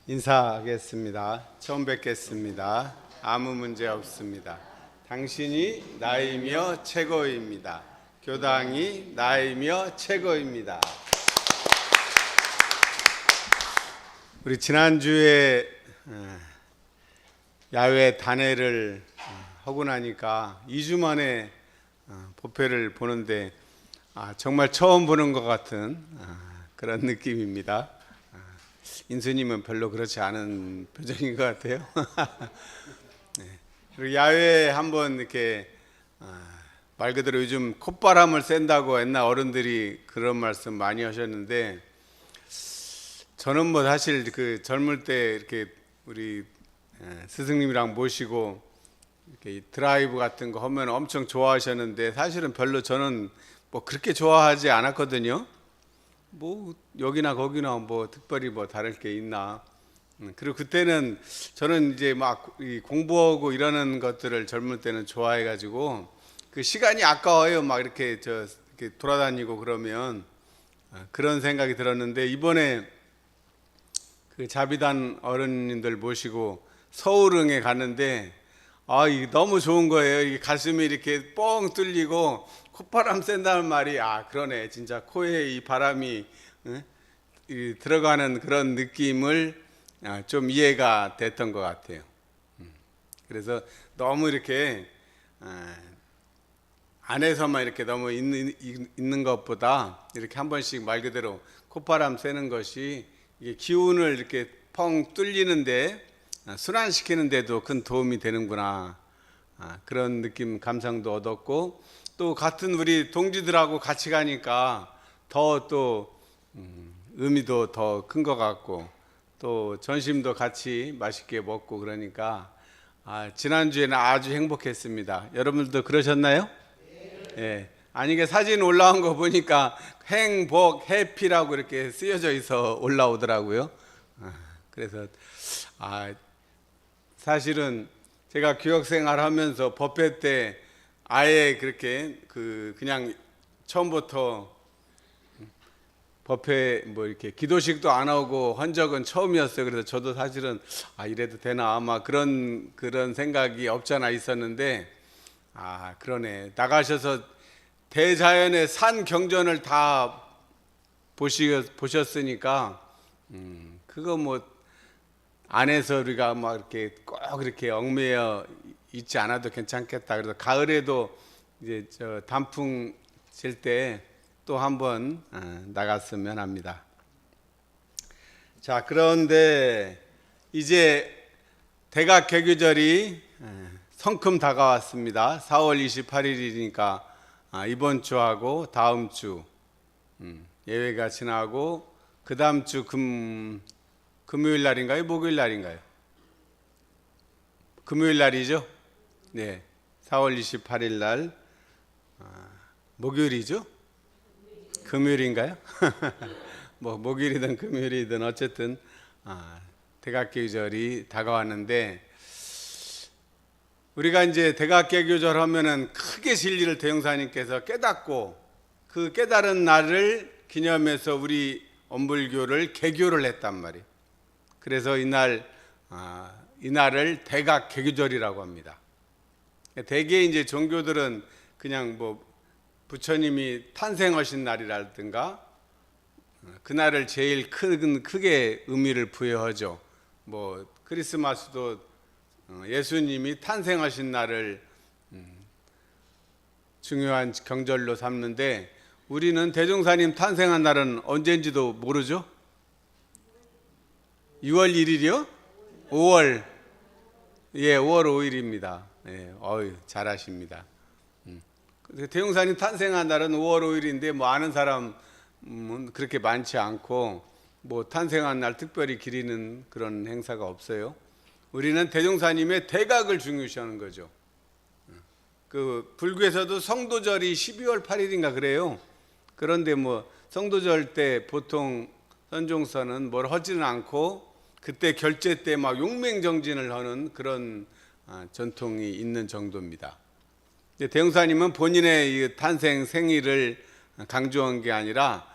인사하겠습니다. 처음 뵙겠습니다. 아무 문제 없습니다. 당신이 나이며 최고입니다. 교당이 나이며 최고입니다. 우리 지난주에 야외 단회를 하고 나니까 2주 만에 법회를 보는데 정말 처음 보는 것 같은 그런 느낌입니다. 인수님은 별로 그렇지 않은 표정인 것 같아요. 네. 그리고 야외에 한번 이렇게 말 그대로 요즘 콧바람을 쐰다고 옛날 어른들이 그런 말씀 많이 하셨는데, 저는 뭐 사실 그 젊을 때 이렇게 우리 스승님이랑 모시고 이렇게 드라이브 같은 거 하면 엄청 좋아하셨는데, 사실은 별로 저는 뭐 그렇게 좋아하지 않았거든요. 뭐 여기나 거기나 뭐 특별히 뭐 다를 게 있나. 그리고 그때는 저는 이제 막 공부하고 이러는 것들을 젊을 때는 좋아해가지고 그 시간이 아까워요. 막 이렇게 이렇게 돌아다니고 그러면 그런 생각이 들었는데, 이번에 그 자비단 어른님들 모시고 서울흥에 갔는데 이게 너무 좋은 거예요. 이게 가슴이 이렇게 뻥 뚫리고 콧바람 쐰다는 말이 그러네. 진짜 코에 이 바람이 들어가는 그런 느낌을 좀 이해가 됐던 것 같아요. 그래서 너무 이렇게 안에서만 이렇게 너무 있는 것보다 이렇게 한 번씩 말 그대로 콧바람 쐬는 것이 이게 기운을 이렇게 펑 뚫리는데 순환시키는데도 큰 도움이 되는구나. 그런 느낌, 감상도 얻었고, 또 같은 우리 동지들하고 같이 가니까 더 또 의미도 더 큰 것 같고, 또 전심도 같이 맛있게 먹고 그러니까 지난주에는 아주 행복했습니다. 여러분들도 그러셨나요? 예. 아니, 이게 사진 올라온 거 보니까 행복, 해피라고 이렇게 쓰여져 있어 올라오더라고요. 그래서 사실은 제가 교역생활 하면서 법회 때 아예 그렇게 그냥 처음부터 법회 뭐 이렇게 기도식도 안 하고 한 적은 처음이었어요. 그래서 저도 사실은 이래도 되나 아마 그런 생각이 없잖아 있었는데, 그러네. 나가셔서 대자연의 산 경전을 다 보셨으니까 그거 뭐 안에서 우리가 막 이렇게 꼭 이렇게 얽매여 있지 않아도 괜찮겠다. 그래서 가을에도 이제 단풍 칠 때 또 한번 나갔으면 합니다. 자, 그런데 이제 대각 개교절이 성큼 다가왔습니다. 4월 28일이니까 이번 주하고 다음 주 예외가 지나고 그 다음 주 금요일 날인가요? 목요일 날인가요? 금요일 날이죠? 네. 4월 28일 날 목요일이죠? 금요일인가요? 뭐 목요일이든 금요일이든 어쨌든 대각개교절이 다가왔는데, 우리가 이제 대각개교절 하면은 크게 진리를 대형사님께서 깨닫고 그 깨달은 날을 기념해서 우리 엄불교를 개교를 했단 말이에요. 그래서 이날을 대각개교절이라고 합니다. 대개 이제 종교들은 그냥 뭐 부처님이 탄생하신 날이라든가 그날을 제일 크게 의미를 부여하죠. 뭐 크리스마스도 예수님이 탄생하신 날을 중요한 경절로 삼는데, 우리는 대종사님 탄생한 날은 언제인지도 모르죠? 6월 1일이요? 5월 5일입니다. 예, 잘하십니다. 대종사님 탄생한 날은 5월 5일인데 뭐 아는 사람은 그렇게 많지 않고, 뭐 탄생한 날 특별히 기리는 그런 행사가 없어요. 우리는 대종사님의 대각을 중요시하는 거죠. 그 불교에서도 성도절이 12월 8일인가 그래요. 그런데 뭐 성도절 때 보통 선종서는 뭘 하지는 않고 그때 결제 때 막 용맹정진을 하는 그런 전통이 있는 정도입니다. 대종사님은 본인의 이 탄생 생일을 강조한 게 아니라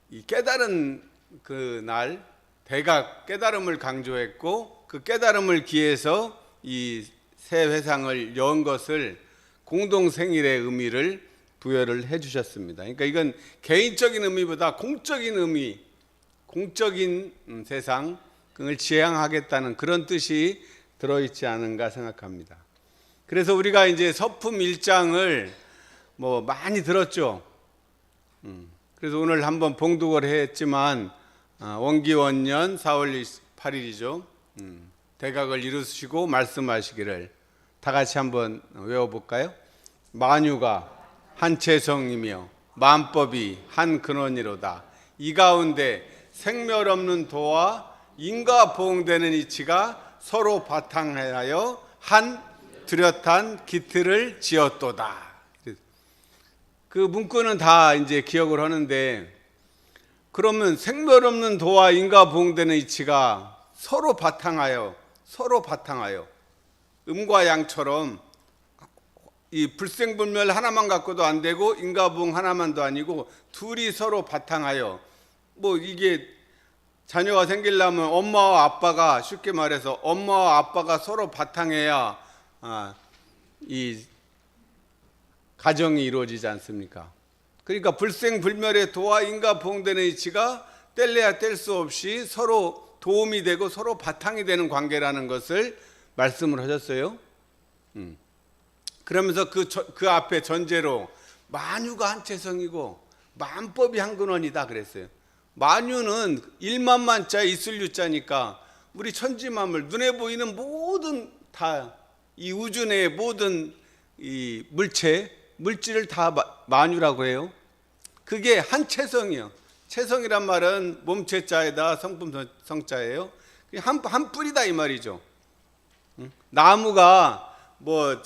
이 깨달은 그 날, 대각 깨달음을 강조했고 그 깨달음을 기해서 이 새 회상을 연 것을 공동 생일의 의미를 부여를 해주셨습니다. 그러니까 이건 개인적인 의미보다 공적인 의미, 공적인 세상을 지향하겠다는 그런 뜻이 들어있지 않은가 생각합니다. 그래서 우리가 이제 서품 1장을 뭐 많이 들었죠. 그래서 오늘 한번 봉독을 했지만 원기원년 4월 8일이죠. 대각을 이루시고 말씀하시기를 다 같이 한번 외워볼까요? 만유가 한 체성이며 만법이 한 근원이로다. 이 가운데 생멸 없는 도와 인과 보응되는 이치가 서로 바탕하여 한 뚜렷한 기틀을 지었도다. 그 문구는 다 이제 기억을 하는데, 그러면 생멸 없는 도와 인과 보응되는 이치가 서로 바탕하여 음과 양처럼 이 불생불멸 하나만 갖고도 안 되고 인과보응 하나만도 아니고 둘이 서로 바탕하여, 뭐 이게 자녀가 생기려면 엄마와 아빠가, 쉽게 말해서 엄마와 아빠가 서로 바탕해야 이 가정이 이루어지지 않습니까? 그러니까 불생불멸의 도와 인과보응되는 이치가 뗄래야 뗄 수 없이 서로 도움이 되고 서로 바탕이 되는 관계라는 것을 말씀을 하셨어요. 그러면서 그 앞에 전제로 만유가 한 체성이고 만법이 한 근원이다 그랬어요. 만유는 일만만자 이슬유자니까 우리 천지만물, 눈에 보이는 모든 다 이 우주 내의 모든 이 물질을 다 만유라고 해요. 그게 한 체성이요. 체성이란 말은 몸체자에다 성품 성자예요. 한 뿌리다 이 말이죠. 나무가 뭐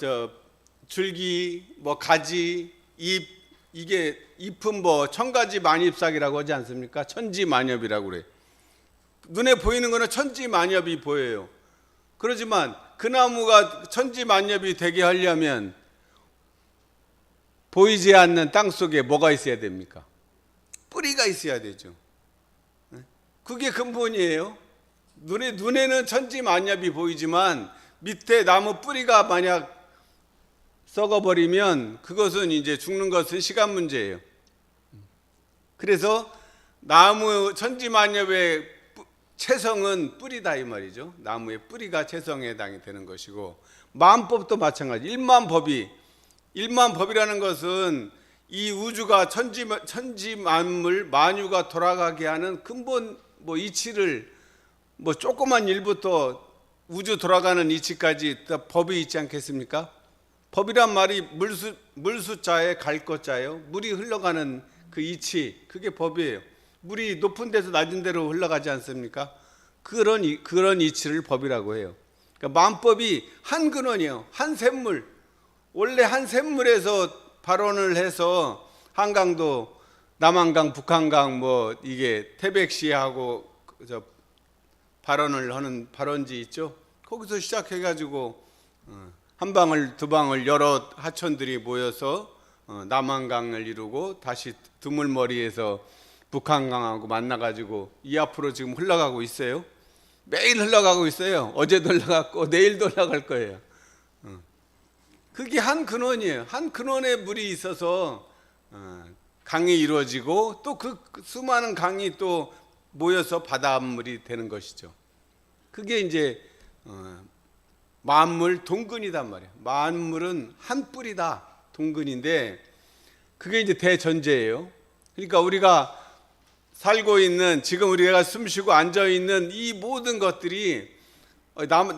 줄기, 뭐 가지, 잎, 이게 잎은 뭐 천가지 만잎삭이라고 하지 않습니까? 천지만엽이라고 그래. 눈에 보이는 거는 천지만엽이 보여요. 그렇지만 그 나무가 천지만엽이 되게 하려면 보이지 않는 땅 속에 뭐가 있어야 됩니까? 뿌리가 있어야 되죠. 그게 근본이에요. 눈에는 천지만엽이 보이지만 밑에 나무 뿌리가 만약 썩어버리면 그것은 이제 죽는 것은 시간 문제예요. 그래서 나무 천지만엽의 체성은 뿌리다 이 말이죠. 나무의 뿌리가 체성에 해당이 되는 것이고, 만법도 마찬가지. 일만법이라는 것은 이 우주가 천지만물 만유가 돌아가게 하는 근본 뭐 이치를, 뭐 조그만 일부터 우주 돌아가는 이치까지 다 법이 있지 않겠습니까? 법이란 말이 물수자에 갈 것자예요. 물이 흘러가는 그 이치, 그게 법이에요. 물이 높은 데서 낮은 데로 흘러가지 않습니까? 그런 이치를 법이라고 해요. 그러니까 만법이 한 근원이에요. 한 샘물. 원래 한 샘물에서 발원을 해서 한강도 남한강, 북한강 뭐 이게 태백시하고 발원을 하는 발원지 있죠. 거기서 시작해가지고 한 방울 두 방울 여러 하천들이 모여서 남한강을 이루고 다시 드물머리에서 북한강하고 만나가지고 이 앞으로 지금 흘러가고 있어요. 매일 흘러가고 있어요. 어제도 흘러갔고 내일도 흘러갈 거예요. 그게 한 근원이에요. 한 근원에 물이 있어서 강이 이루어지고 또 그 수많은 강이 또 모여서 바닷물이 되는 것이죠. 그게 이제 만물 동근이단 말이에요. 만물은 한 뿌리다, 동근인데 그게 이제 대전제예요. 그러니까 우리가 살고 있는, 지금 우리가 숨쉬고 앉아있는 이 모든 것들이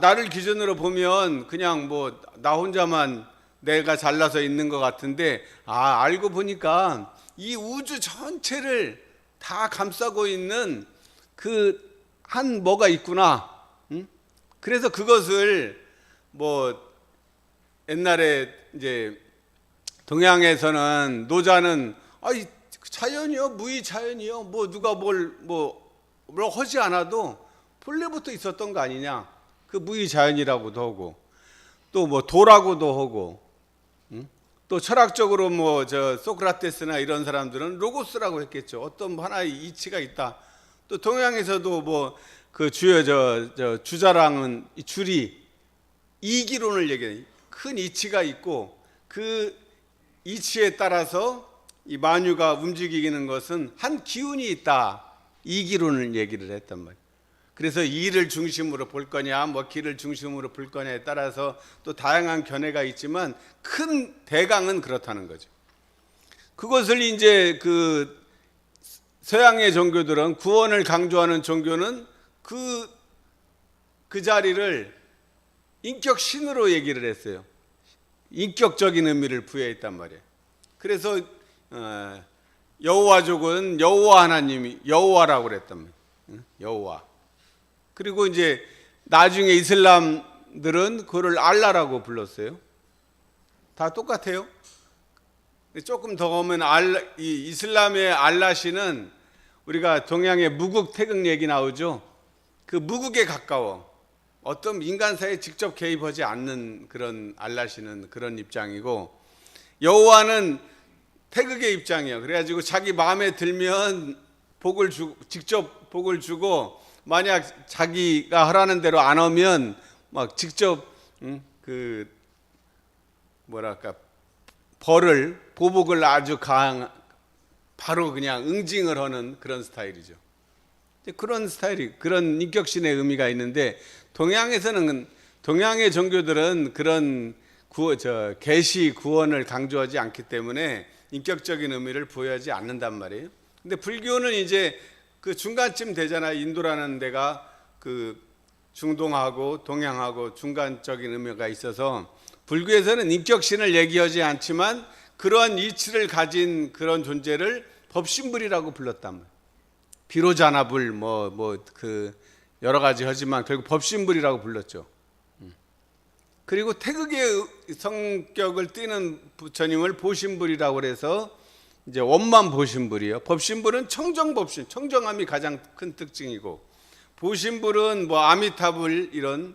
나를 기준으로 보면 그냥 뭐 나 혼자만 내가 잘나서 있는 것 같은데, 알고 보니까 이 우주 전체를 다 감싸고 있는 그 한 뭐가 있구나. 그래서 그것을 뭐 옛날에 이제 동양에서는 노자는 자연이요, 무의자연이요, 뭐 누가 뭘 하지 않아도 본래부터 있었던 거 아니냐. 그 무의자연이라고도 하고 또 뭐 도라고도 하고, 또 철학적으로 뭐 소크라테스나 이런 사람들은 로고스라고 했겠죠. 어떤 하나의 이치가 있다. 또 동양에서도 뭐 그 주요 저 주자랑은 이 줄이 이기론을 얘기해요. 큰 이치가 있고 그 이치에 따라서 이 만유가 움직이는 것은 한 기운이 있다. 이기론을 얘기를 했단 말이에요. 그래서 이를 중심으로 볼 거냐, 뭐 기를 중심으로 볼 거냐에 따라서 또 다양한 견해가 있지만 큰 대강은 그렇다는 거죠. 그것을 이제 그 서양의 종교들은 구원을 강조하는 종교는 그 자리를 인격 신으로 얘기를 했어요. 인격적인 의미를 부여했단 말이에요. 그래서 여호와족은 여호와 하나님이 여호와라고 그랬단 말이에요. 여호와. 그리고 이제 나중에 이슬람들은 그거를 알라라고 불렀어요. 다 똑같아요. 조금 더 오면 이 이슬람의 알라시는 우리가 동양의 무국 태극 얘기 나오죠. 그 무국에 가까워. 어떤 인간사에 직접 개입하지 않는 그런 알라시는 그런 입장이고, 여호와는 태극의 입장이에요. 그래가지고 자기 마음에 들면 직접 복을 주고, 만약 자기가 하라는 대로 안 하면 막 직접 보복을 아주 바로 그냥 응징을 하는 그런 스타일이죠. 그런 스타일이, 그런 인격신의 의미가 있는데, 동양의 종교들은 그런 계시 구원을 강조하지 않기 때문에 인격적인 의미를 부여하지 않는단 말이에요. 근데 불교는 이제 그 중간쯤 되잖아요. 인도라는 데가 그 중동하고 동양하고 중간적인 의미가 있어서 불교에서는 인격신을 얘기하지 않지만 그러한 이치를 가진 그런 존재를 법신불이라고 불렀단 말이에요. 비로자나불 그 여러 가지 하지만 결국 법신불이라고 불렀죠. 그리고 태극의 성격을 띠는 부처님을 보신불이라고 그래서 이제 원만 보신불이요. 법신불은 청정법신, 청정함이 가장 큰 특징이고, 보신불은 뭐 아미타불 이런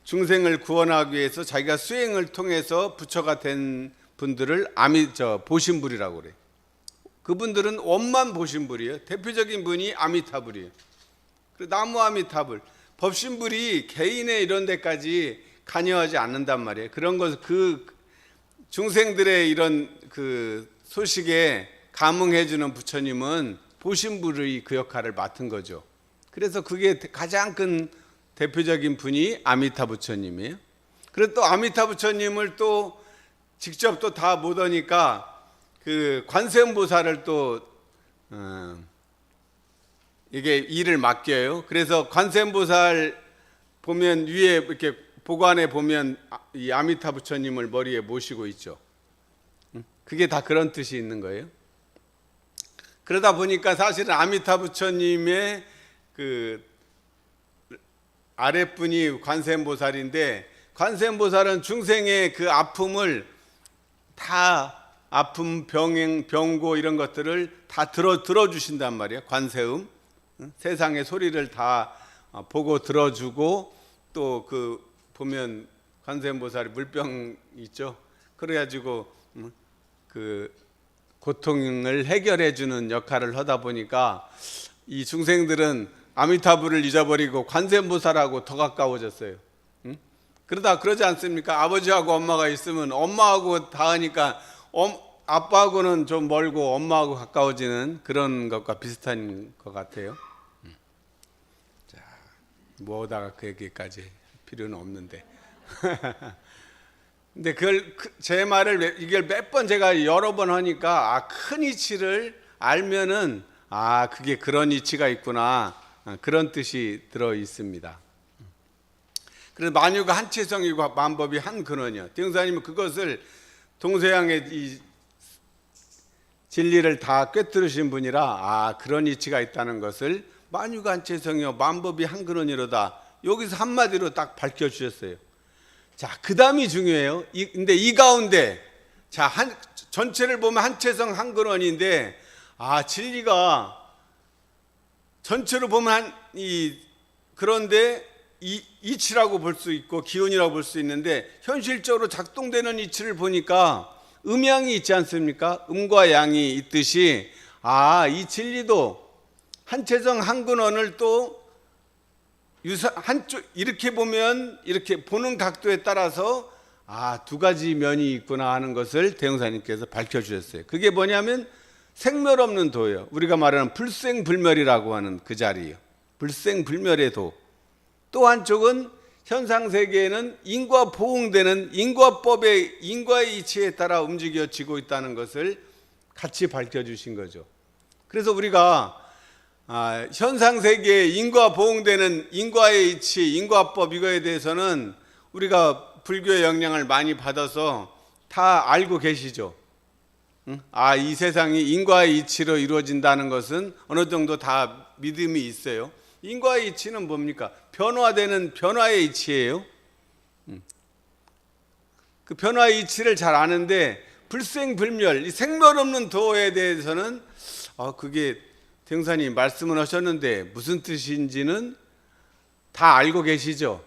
중생을 구원하기 위해서 자기가 수행을 통해서 부처가 된 분들을 보신불이라고 그래요. 그분들은 원만 보신불이에요. 대표적인 분이 아미타불이에요. 나무 아미타불. 법신불이 개인의 이런 데까지 관여하지 않는단 말이에요. 그런 것, 그 중생들의 이런 그 소식에 감응해주는 부처님은 보신불의 그 역할을 맡은 거죠. 그래서 그게 가장 큰 대표적인 분이 아미타 부처님이에요. 그래서 또 아미타 부처님을 또 직접 또 다 못 하니까 그 관세음보살을 또 이게 일을 맡겨요. 그래서 관세음보살 보면 위에 이렇게 보관에 보면 이 아미타 부처님을 머리에 모시고 있죠. 그게 다 그런 뜻이 있는 거예요. 그러다 보니까 사실은 아미타 부처님의 그 아랫분이 관세음보살인데, 관세음보살은 중생의 그 아픔을 다 아픔, 병고 이런 것들을 다 들어주신단 말이에요. 관세음. 세상의 소리를 다 보고 들어주고, 또 그 보면 관세음보살이 물병 있죠. 그래가지고 그 고통을 해결해 주는 역할을 하다 보니까 이 중생들은 아미타불을 잊어버리고 관세음보살하고 더 가까워졌어요. 그러지 않습니까? 아버지하고 엄마가 있으면 엄마하고 다 하니까 아빠하고는 좀 멀고 엄마하고 가까워지는 그런 것과 비슷한 것 같아요. 자, 뭐다가 그 얘기까지 할 필요는 없는데. 근데 제 말을 이걸 몇 번 제가 여러 번 하니까 큰 이치를 알면은 그게 그런 이치가 있구나, 그런 뜻이 들어 있습니다. 그래서 만유가 한체성이고 만법이 한 근원이요. 대흥사님은 그것을 동서양의 이 진리를 다 꿰뚫으신 분이라 그런 이치가 있다는 것을 만유가 한체성이요 만법이 한 근원이로다, 여기서 한마디로 딱 밝혀주셨어요. 자, 그 다음이 중요해요. 근데 이 가운데 전체를 보면 한체성 한 근원인데 진리가 전체로 보면 그런데 이치라고 볼 수 있고 기운이라고 볼 수 있는데, 현실적으로 작동되는 이치를 보니까 음양이 있지 않습니까? 음과 양이 있듯이 이 진리도 한채성 한근원을 또 한쪽 이렇게 보면 이렇게 보는 각도에 따라서 두 가지 면이 있구나 하는 것을 대형사님께서 밝혀주셨어요. 그게 뭐냐면 생멸 없는 도예요. 우리가 말하는 불생불멸이라고 하는 그 자리예요. 불생불멸의 도. 또 한쪽은 현상세계에는 인과 보응되는 인과법의 인과의 이치에 따라 움직여지고 있다는 것을 같이 밝혀주신 거죠. 그래서 우리가 현상세계에 인과 보응되는 인과의 이치, 인과법 이거에 대해서는 우리가 불교의 영향을 많이 받아서 다 알고 계시죠. 이 세상이 인과의 이치로 이루어진다는 것은 어느 정도 다 믿음이 있어요. 인과의 이치는 뭡니까? 변화되는 변화의 이치예요. 그 변화의 이치를 잘 아는데 불생불멸, 이 생멸 없는 도에 대해서는 그게 대형사님 말씀을 하셨는데 무슨 뜻인지는 다 알고 계시죠.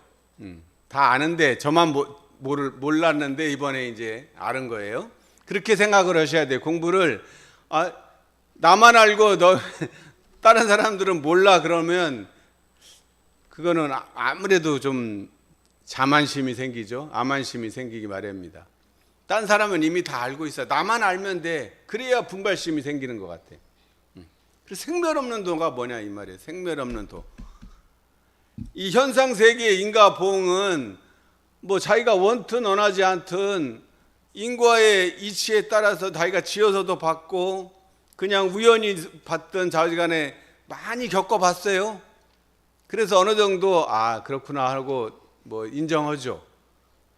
다 아는데 저만 몰랐는데 이번에 이제 아는 거예요. 그렇게 생각을 하셔야 돼요. 공부를 나만 알고 다른 사람들은 몰라 그러면 그거는 아무래도 좀 자만심이 생기죠. 암만심이 생기기 마련입니다. 딴 사람은 이미 다 알고 있어. 나만 알면 돼. 그래야 분발심이 생기는 것 같아. 그래서 생멸 없는 도가 뭐냐 이 말이에요. 생멸 없는 도. 이 현상 세계의 인과 보응은 뭐 자기가 원튼 원하지 않든 인과의 이치에 따라서 자기가 지어서도 받고 그냥 우연히 받든 자기간에 많이 겪어봤어요. 그래서 어느 정도 그렇구나 하고 뭐 인정하죠.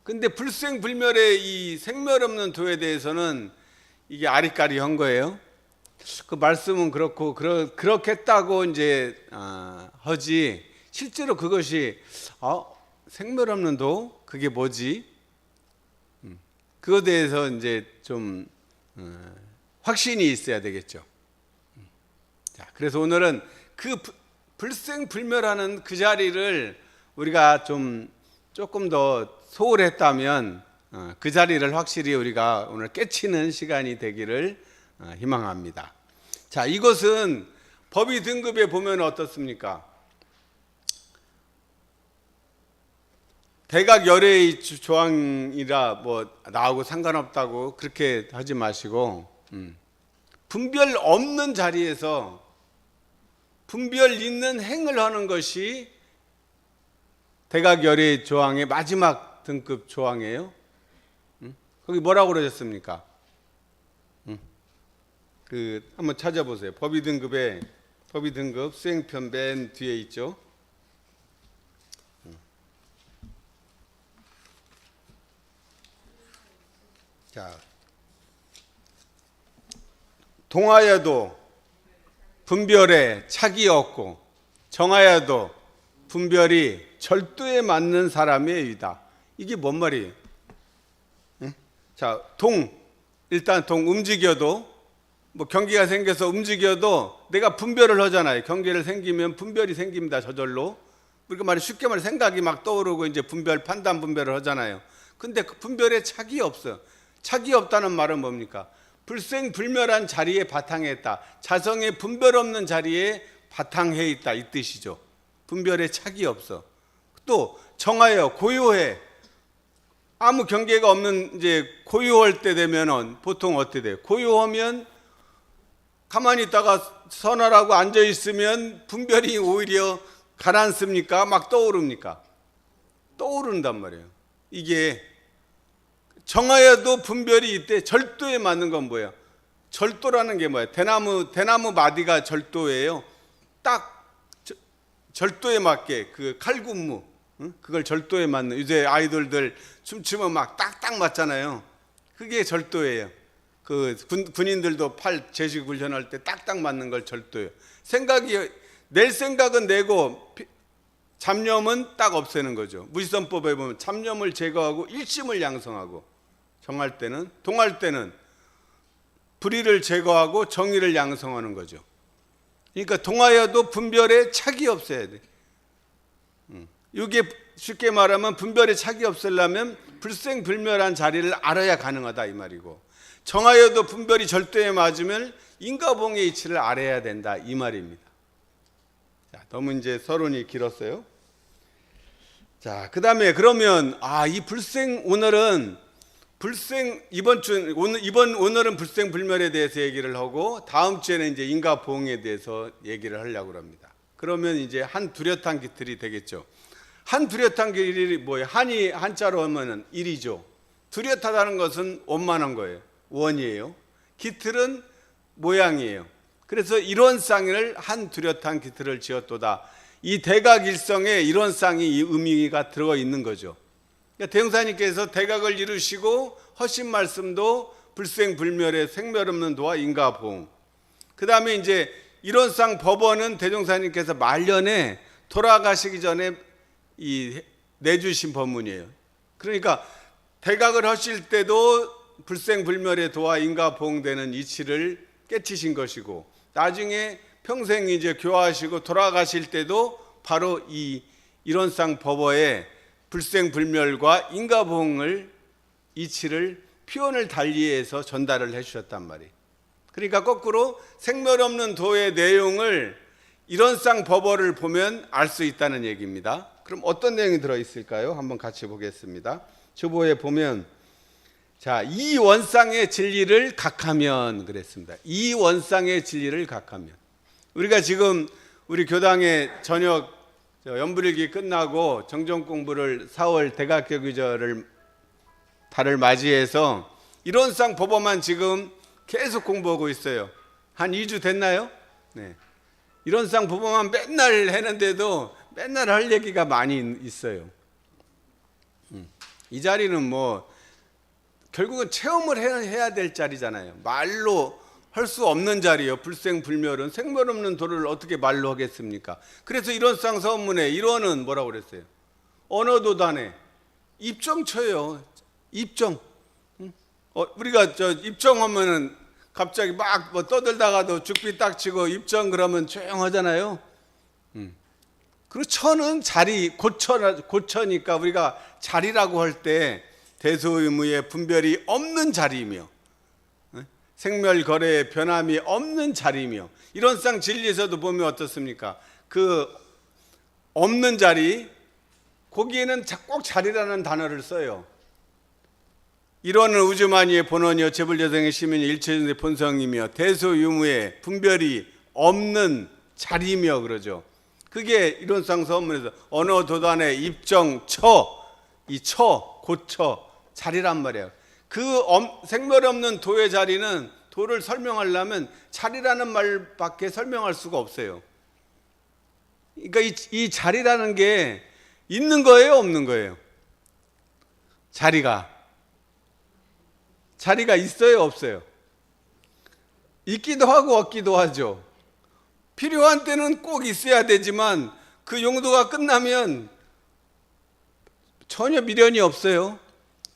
근데 불생불멸의 이 생멸 없는 도에 대해서는 이게 아리까리한 거예요. 그 말씀은 그렇고 그렇겠다고 이제 하지 실제로 그것이 생멸 없는 도 그게 뭐지? 그거에 대해서 이제 좀 확신이 있어야 되겠죠. 자, 그래서 오늘은 그 불생불멸하는 그 자리를 우리가 조금 더 소홀했다면 그 자리를 확실히 우리가 오늘 깨치는 시간이 되기를 희망합니다. 자, 이것은 법의 등급에 보면 어떻습니까? 대각 열애의 조항이라 뭐 나하고 상관없다고 그렇게 하지 마시고 분별 없는 자리에서 분별 있는 행을 하는 것이 대각 열애의 조항의 마지막 등급 조항이에요. 거기 뭐라고 그러셨습니까? 한번 찾아보세요. 법의 등급 수행편 맨 뒤에 있죠. 자, 동하여도 분별에 착이 없고 정하여도 분별이 절도에 맞는 사람의 의다. 이게 뭔 말이에요? 자, 일단 움직여도 뭐 경계가 생겨서 움직여도 내가 분별을 하잖아요. 경계를 생기면 분별이 생깁니다. 저절로. 우리가 쉽게 말해 생각이 막 떠오르고 이제 판단 분별을 하잖아요. 근데 그 분별에 착이 없어요. 착이 없다는 말은 뭡니까? 불생불멸한 자리에 바탕에 있다. 자성의 분별 없는 자리에 바탕해 있다 이 뜻이죠. 분별에 착이 없어. 또 정하여 고요해. 아무 경계가 없는 이제 고요할 때 되면은 보통 어떻게 돼요? 고요하면 가만히 있다가 선하라고 앉아 있으면 분별이 오히려 가라앉습니까? 막 떠오릅니까? 떠오른단 말이에요. 이게 정하여도 분별이 있대. 절도에 맞는 건 뭐예요? 절도라는 게 뭐예요? 대나무 마디가 절도예요. 딱 절도에 맞게 그 칼군무, 그걸 절도에 맞는. 요새 아이돌들 춤추면 막 딱딱 맞잖아요. 그게 절도예요. 그 군인들도 팔 제식 훈련할 때 딱딱 맞는 걸 절도예요. 낼 생각은 내고 잡념은 딱 없애는 거죠. 무지선법에 보면 잡념을 제거하고 일심을 양성하고 동할 때는 불의를 제거하고 정의를 양성하는 거죠. 그러니까 동하여도 분별에 착이 없어야 돼. 이게 쉽게 말하면 분별에 착이 없으려면 불생불멸한 자리를 알아야 가능하다 이 말이고, 정하여도 분별이 절도에 맞으면 인과봉의 이치를 알아야 된다 이 말입니다. 자, 너무 이제 서론이 길었어요. 자, 그다음에 그러면 이 불생 오늘은 오늘은 불생 불멸에 대해서 얘기를 하고 다음 주에는 이제 인과 보응에 대해서 얘기를 하려고 합니다. 그러면 이제 한 뚜렷한 기틀이 되겠죠. 한 뚜렷한 길이 뭐예요? 한이 한자로 하면은 일이죠. 뚜렷하다는 것은 원만한 거예요. 원이에요. 기틀은 모양이에요. 그래서 이론상을 한 뚜렷한 기틀을 지었도다. 이 대각일성에 이론상이 이 의미가 들어 있는 거죠. 그러니까 대종사님께서 대각을 이루시고 하신 말씀도 불생불멸의 생멸 없는 도와 인과 보응. 그 다음에 이제 이론상 법원은 대종사님께서 말년에 돌아가시기 전에 내주신 법문이에요. 그러니까 대각을 하실 때도 불생불멸의 도와 인과 보응되는 이치를 깨치신 것이고, 나중에 평생 이제 교화하시고 돌아가실 때도 바로 이 이론상 법어에 불생불멸과 인과 보응을 이치를 표현을 달리해서 전달을 해주셨단 말이에요. 그러니까 거꾸로 생멸 없는 도의 내용을 이론상 법어를 보면 알 수 있다는 얘기입니다. 그럼 어떤 내용이 들어있을까요? 한번 같이 보겠습니다. 주보에 보면 자, 이 원상의 진리를 각하면 그랬습니다. 이 원상의 진리를 각하면. 우리가 지금 우리 교당의 저녁 연불일기 끝나고 정정 공부를 4월 대각격의절을 달을 맞이해서 이론상 법어만 지금 계속 공부하고 있어요. 한 2주 됐나요? 네. 이론상 법어만 맨날 했는데도 맨날 할 얘기가 많이 있어요. 이 자리는 뭐 결국은 체험을 해야 될 자리잖아요. 말로 할 수 없는 자리예요. 불생불멸은 생멸 없는 도를 어떻게 말로 하겠습니까? 그래서 이론상 서문에 1원은 뭐라고 그랬어요? 언어도단에 입정쳐요. 입정. 우리가 입정하면은 갑자기 막 뭐 떠들다가도 죽비 딱 치고 입정 그러면 조용하잖아요. 그리고 처는 자리 고처니까 우리가 자리라고 할 때 대소의무의 분별이 없는 자리이며 생멸거래의 변함이 없는 자리이며, 이론상 진리에서도 보면 어떻습니까? 그 없는 자리, 거기에는 꼭 자리라는 단어를 써요. 이론은 우주만이의 본원이요 재불여성의 시민이 일체전의 본성이며 대소유무의 분별이 없는 자리이며 그러죠. 그게 이론상 서문에서 언어도단의 입정처, 이 처, 고처, 자리란 말이에요. 그 생멸 없는 도의 자리는 도를 설명하려면 자리라는 말밖에 설명할 수가 없어요. 그러니까 이 자리라는 게 있는 거예요, 없는 거예요? 자리가 있어요, 없어요? 있기도 하고 없기도 하죠. 필요한 때는 꼭 있어야 되지만 그 용도가 끝나면 전혀 미련이 없어요.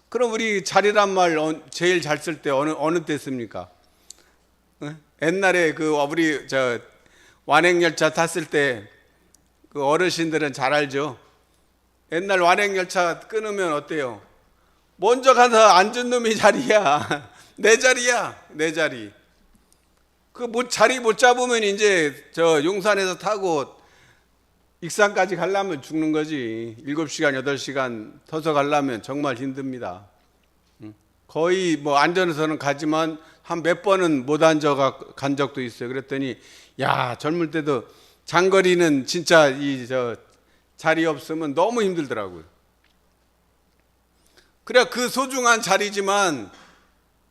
그럼 우리 자리란 말 제일 잘 쓸 때 어느 때 씁니까? 옛날에 우리 완행열차 탔을 때 그 어르신들은 잘 알죠. 옛날 완행열차 끊으면 어때요? 먼저 가서 앉은 놈이 자리야. 내 자리야, 내 자리. 자리 못 잡으면 이제 용산에서 타고 익산까지 가려면 죽는 거지. 7시간, 8시간 터서 가려면 정말 힘듭니다. 거의 뭐 안전해서는 가지만 한 몇 번은 못 간 적도 있어요. 그랬더니 야, 젊을 때도 장거리는 진짜 자리 없으면 너무 힘들더라고요. 그래 그 소중한 자리지만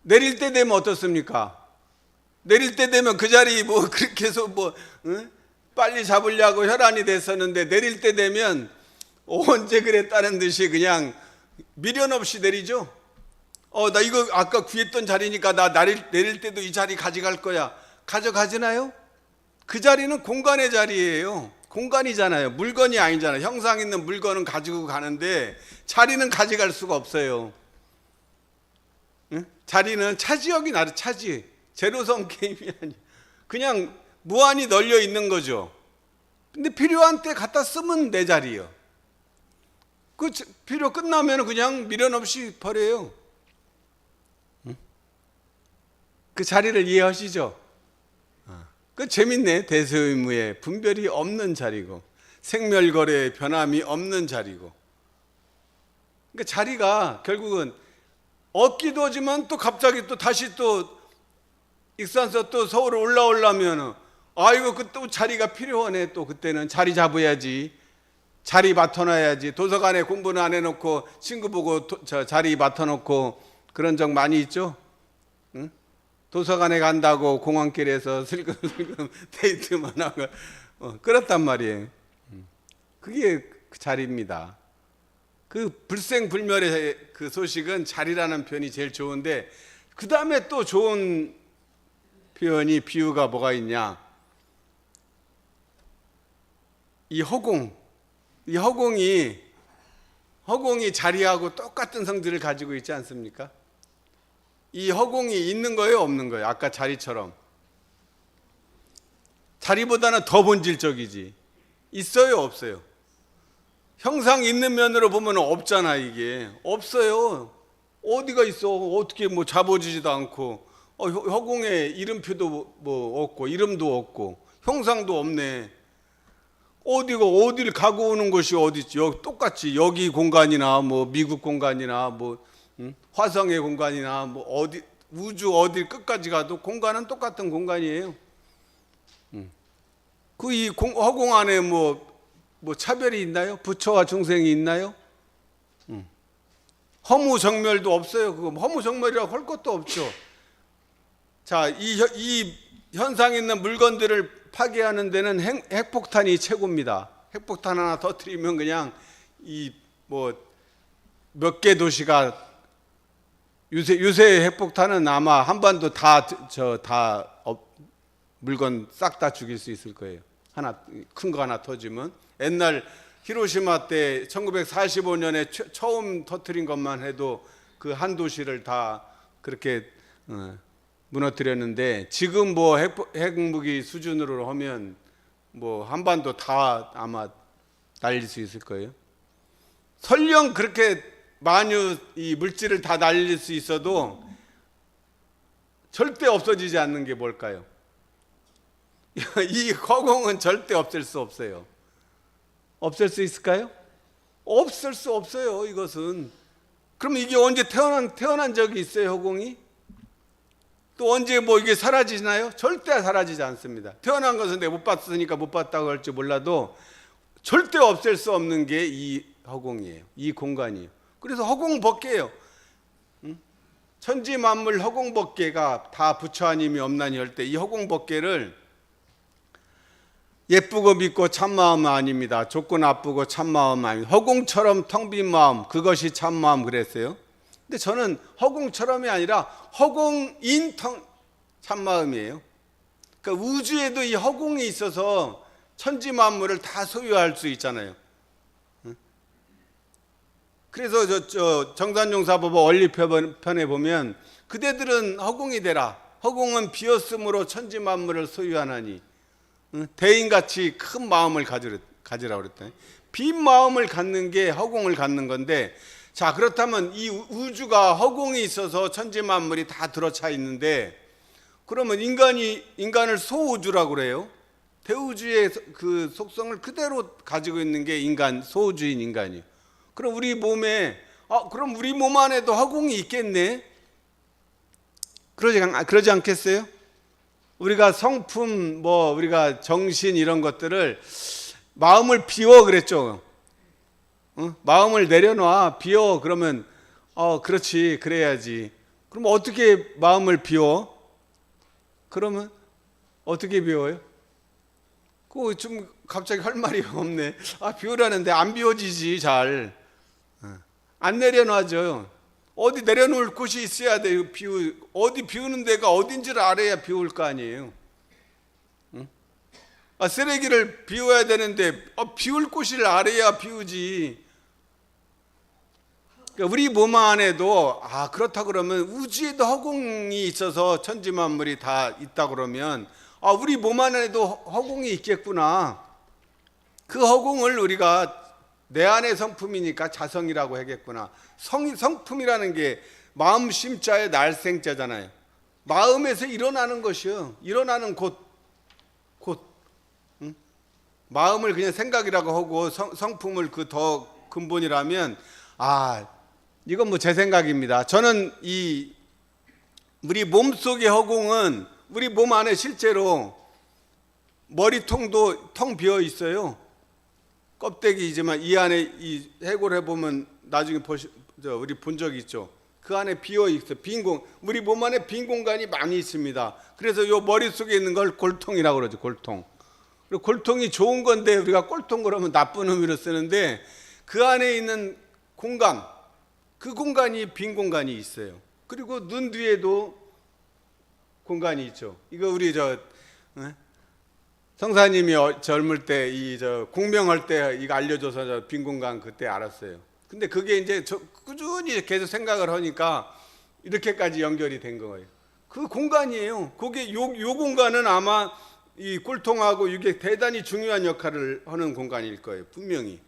내릴 때 되면 어떻습니까? 내릴 때 되면 그 자리 뭐 그렇게 해서 빨리 잡으려고 혈안이 됐었는데 내릴 때 되면 언제 그랬다는 듯이 그냥 미련 없이 내리죠. 나 이거 아까 구했던 자리니까 나 내릴 때도 이 자리 가져갈 거야. 가져가지나요? 그 자리는 공간의 자리예요. 공간이잖아요. 물건이 아니잖아요. 형상 있는 물건은 가지고 가는데 자리는 가져갈 수가 없어요. 응? 자리는 차지역이 나를 차지. 제로섬 게임이 아니야. 그냥 무한히 널려 있는 거죠. 근데 필요한 때 갖다 쓰면 내 자리예요. 그 필요 끝나면 그냥 미련 없이 버려요. 응? 그 자리를 이해하시죠? 그 재밌네. 대소의무에 분별이 없는 자리고 생멸거래에 변함이 없는 자리고. 그러니까 자리가 결국은 없기도 하지만 또 갑자기 또 다시 또 익산서 또 서울 올라오려면 아이고 그 또 자리가 필요하네. 또 그때는 자리 잡아야지. 자리 맡아놔야지. 도서관에 공부는 안 해놓고 친구 보고 자리 맡아놓고 그런 적 많이 있죠. 응? 도서관에 간다고 공항길에서 슬금슬금 데이트만 하고 그렇단 말이에요. 그게 그 자리입니다. 그 불생불멸의 그 소식은 자리라는 표현이 제일 좋은데 그 다음에 또 좋은 표현이 비유가 뭐가 있냐. 이 허공이 자리하고 똑같은 성질을 가지고 있지 않습니까? 이 허공이 있는 거예요, 없는 거예요? 아까 자리처럼. 자리보다는 더 본질적이지. 있어요, 없어요? 형상 있는 면으로 보면 없잖아. 이게 없어요. 어디가 있어? 어떻게 뭐 잡아지지도 않고 허공에 이름표도 뭐 없고 이름도 없고 형상도 없네. 어디를 가고 오는 곳이 어디 있지? 똑같이 여기 공간이나 뭐 미국 공간이나 뭐 화성의 공간이나 뭐 어디 우주 어디 끝까지 가도 공간은 똑같은 공간이에요. 그 이 허공 안에 뭐 차별이 있나요? 부처와 중생이 있나요? 허무정멸도 없어요. 그거 허무정멸이라고 할 것도 없죠. 자, 이 현상 있는 물건들을 파괴하는 데는 핵폭탄이 최고입니다. 핵폭탄 하나 터뜨리면 그냥 이 뭐 몇 개 도시가 유세 핵폭탄은 아마 한반도 다 물건 싹 다 죽일 수 있을 거예요. 하나 큰 거 하나 터지면 옛날 히로시마 때 1945년에 처음 터뜨린 것만 해도 그 한 도시를 다 그렇게 무너뜨렸는데 지금 뭐 핵무기 수준으로 하면 뭐 한반도 다 아마 날릴 수 있을 거예요. 설령 그렇게 만유 이 물질을 다 날릴 수 있어도 절대 없어지지 않는 게 뭘까요? 이 허공은 절대 없앨 수 없어요. 없앨 수 있을까요? 없앨 수 없어요. 이것은. 그럼 이게 언제 태어난 적이 있어요? 허공이? 또 언제 뭐 이게 사라지나요? 절대 사라지지 않습니다. 태어난 것은 내가 못 봤으니까 못 봤다고 할지 몰라도 절대 없앨 수 없는 게 이 허공이에요. 이 공간이에요. 그래서 허공법계예요. 천지 만물 허공법계가 다 부처 아님이 없나니 할 때 이 허공법계를 예쁘고 믿고 참마음은 아닙니다. 좁고 나쁘고 참마음은 아닙니다. 허공처럼 텅 빈 마음, 그것이 참마음 그랬어요. 근데 저는 허공처럼이 아니라 허공인 참마음이에요. 그러니까 우주에도 이 허공이 있어서 천지 만물을 다 소유할 수 있잖아요. 그래서 저 정산용사법어 원리편에 보면 그대들은 허공이 되라. 허공은 비었으므로 천지 만물을 소유하나니 대인같이 큰 마음을 가지라고 그랬더니 빈 마음을 갖는 게 허공을 갖는 건데, 자 그렇다면 이 우주가 허공이 있어서 천지 만물이 다 들어차 있는데 그러면 인간을 소우주라고 그래요. 대우주의 그 속성을 그대로 가지고 있는 게 소우주인 인간이에요. 그럼 우리 몸에 그럼 우리 몸 안에도 허공이 있겠네. 그러지 않겠어요? 우리가 성품 우리가 정신 이런 것들을 마음을 비워 그랬죠. 마음을 내려놔 비워 그러면 그렇지 그래야지. 그럼 어떻게 마음을 비워? 그러면 어떻게 비워요? 그거 좀 갑자기 할 말이 없네. 비우라는데 안 비워지지 잘. 안 내려놔져요. 어디 내려놓을 곳이 있어야 돼요. 어디 비우는 데가 어딘지를 알아야 비울 거 아니에요. 쓰레기를 비워야 되는데 비울 곳을 알아야 비우지. 그러니까 우리 몸 안에도 그렇다 그러면 우주에도 허공이 있어서 천지 만물이 다 있다 그러면 우리 몸 안에도 허공이 있겠구나. 그 허공을 우리가 내 안의 성품이니까 자성이라고 하겠구나. 성품이라는 게 마음 심자의 날생자잖아요. 마음에서 일어나는 것이요. 일어나는 곳. 마음을 그냥 생각이라고 하고 성품을 그 더 근본이라면 이건 뭐 제 생각입니다. 저는 우리 몸속의 허공은 우리 몸 안에 실제로 머리통도 텅 비어 있어요. 껍데기이지만 이 안에 이 해골해 보면 나중에 우리 본 적 있죠. 그 안에 비어 있어. 우리 몸 안에 빈 공간이 많이 있습니다. 그래서 요 머릿속에 있는 걸 골통이라고 그러죠. 골통. 그리고 골통이 좋은 건데 우리가 골통 그러면 나쁜 의미로 쓰는데 그 안에 있는 공간, 그 공간이 빈 공간이 있어요. 그리고 눈 뒤에도 공간이 있죠. 이거 우리 성사님이 젊을 때 공명할 때 이거 알려줘서 빈 공간 그때 알았어요. 근데 그게 이제 꾸준히 계속 생각을 하니까 이렇게까지 연결이 된 거예요. 그 공간이에요. 그게 요 공간은 아마 이 꿀통하고 이게 대단히 중요한 역할을 하는 공간일 거예요. 분명히.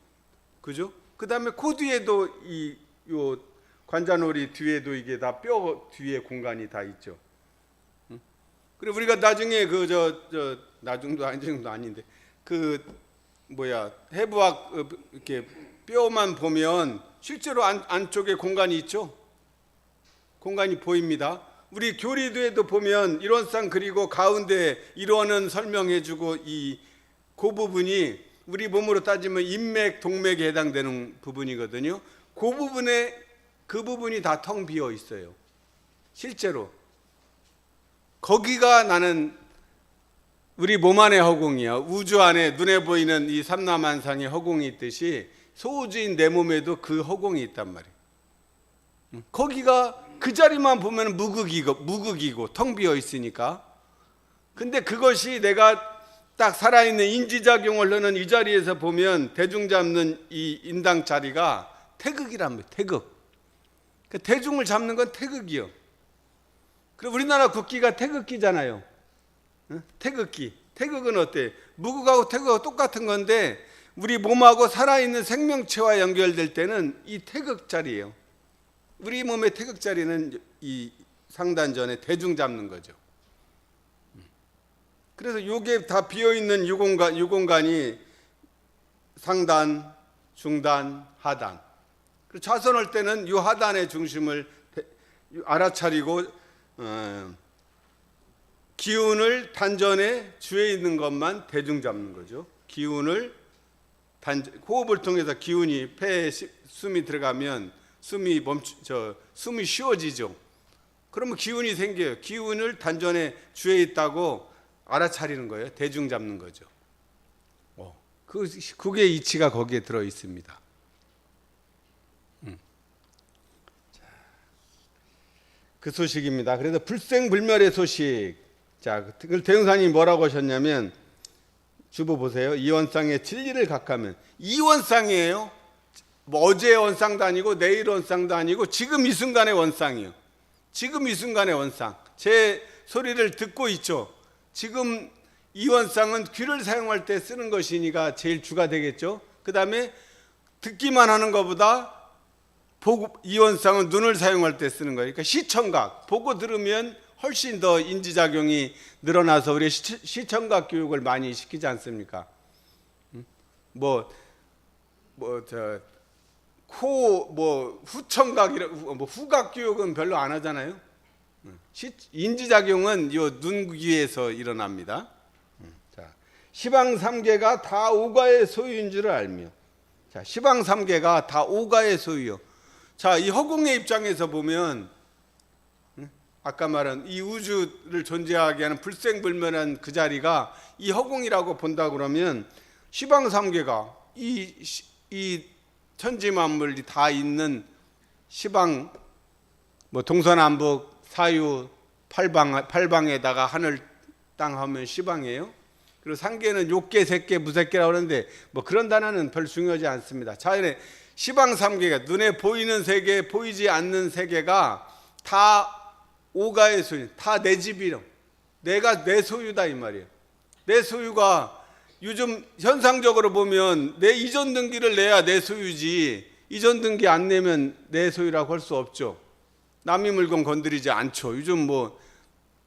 그죠? 그 다음에 코 뒤에도 요 관자놀이 뒤에도 이게 다 뼈 뒤에 공간이 다 있죠. 그리고 우리가 나중에 나중도 아닌데 해부학 이렇게 뼈만 보면 실제로 안쪽에 공간이 있죠. 공간이 보입니다. 우리 교리도에도 보면 일원상 그리고 가운데 일원은 설명해주고 그 부분이 우리 몸으로 따지면 인맥, 동맥에 해당되는 부분이거든요. 그 부분이 다 텅 비어 있어요. 실제로 거기가 나는 우리 몸 안의 허공이야. 우주 안에 눈에 보이는 이 삼라만상의 허공이 있듯이 소우주인 내 몸에도 그 허공이 있단 말이에요. 거기가 그 자리만 보면 무극이고 텅 비어 있으니까. 근데 그것이 내가 딱 살아있는 인지작용을 하는 이 자리에서 보면 대중 잡는 이 인당 자리가 태극이란 말이에요. 태극. 그 대중을 잡는 건 태극이요. 그리고 우리나라 국기가 태극기잖아요. 태극기. 태극은 어때? 무극하고 태극하고 똑같은 건데 우리 몸하고 살아있는 생명체와 연결될 때는 이 태극 자리예요. 우리 몸의 태극 자리는 이 상단전에 대중 잡는 거죠. 그래서 요게 다 비어있는 요 공간이 상단, 중단, 하단. 그리고 좌선할 때는 요 하단의 중심을 알아차리고 기운을 단전에 주에 있는 것만 대중 잡는 거죠. 기운을 호흡을 통해서 기운이 폐에 숨이 들어가면 숨이 쉬워지죠. 그러면 기운이 생겨요. 기운을 단전에 주에 있다고 알아차리는 거예요. 대중 잡는 거죠. 그게 이치가 거기에 들어 있습니다. 그 소식입니다. 그래서 불생불멸의 소식. 자, 그걸 대흥사님이 뭐라고 하셨냐면 주보 보세요. 이원상의 진리를 각하면 이원상이에요. 뭐 어제의 원상도 아니고 내일 원상도 아니고 지금 이 순간의 원상이에요. 지금 이 순간의 원상. 제 소리를 듣고 있죠. 지금 이 원상은 귀를 사용할 때 쓰는 것이니까 제일 주가 되겠죠. 그 다음에 듣기만 하는 것보다 이 원상은 눈을 사용할 때 쓰는 거예요. 그러니까 시청각, 보고 들으면 훨씬 더 인지작용이 늘어나서 우리 시청각 교육을 많이 시키지 않습니까? 후청각, 후각 교육은 별로 안 하잖아요. 인지작용은 요 눈 귀에서 일어납니다. 자, 시방삼계가 다 오가의 소유인 줄을 알며. 자, 시방삼계가 다 오가의 소유요. 자, 이 허공의 입장에서 보면 아까 말한 이 우주를 존재하게 하는 불생불멸한 그 자리가 이 허공이라고 본다 그러면 시방삼계가 이 천지만물이 다 있는 시방 동서남북 사유 팔방에다가 하늘 땅 하면 시방이에요. 그리고 삼계는 욕계, 색계, 무색계라고 하는데 그런 단어는 별 중요하지 않습니다. 자연의 시방삼계가 눈에 보이는 세계, 보이지 않는 세계가 다 오가의 소유, 다 내 집이요. 내가 내 소유다 이 말이에요. 내 소유가 요즘 현상적으로 보면 내 이전 등기를 내야 내 소유지 이전 등기 안 내면 내 소유라고 할 수 없죠. 남의 물건 건드리지 않죠. 요즘